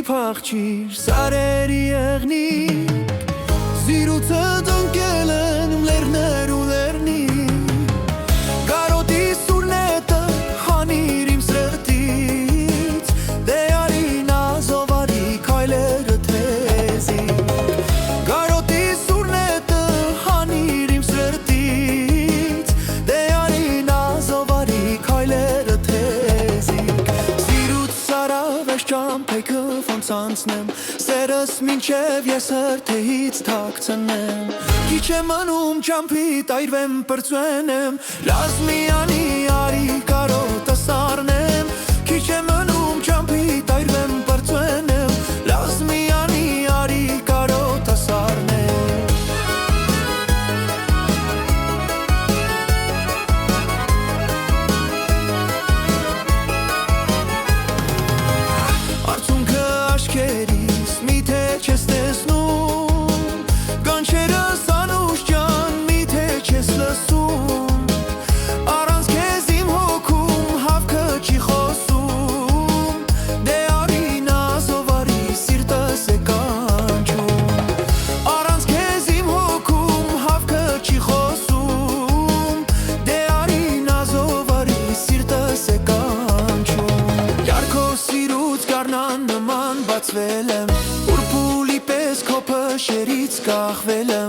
փախչիր սարերի եղնիկ Սիրուցը տնկել են լերներ ու լերնիկ Գարոտի սուրնետը հանիր իմ սրտից Դե արին ազովարի քայլերը թեզիկ Գարոտի սուրնետը հանիր իմ սրտից Դե արին ազովարի քայլերը թեզիկ Սիրուց սարավես ճամփեքը ոնց անցնեմ Սերս մինչև ես հրթեից թաքցնեմ Քիչ է մնում ճամփիդ այրվեմ պրծվենեմ Լազմյանի արի կարոտը սառնեմ Քիչ է մնում ճամփիդ այրվեմ պրծվենեմ Լազմյանի արի կարոտը սառնեմ Արցունքը աշկերիս միթե չես տեսնում Կանչերս անուշ ջան միթե չես լսում Առանց քեզ իմ հոգում հավքը չի խոսում Դե արին ազովարի սիրտս է կանչում Առանց քեզ իմ հոգում հավքը չի խոսում Դե արին ազովարի սիրտս է կանչում Յարքո սիրուց գառնան նման բացվել եմ Ուր փուլի պես քո փշերից կախվել եմ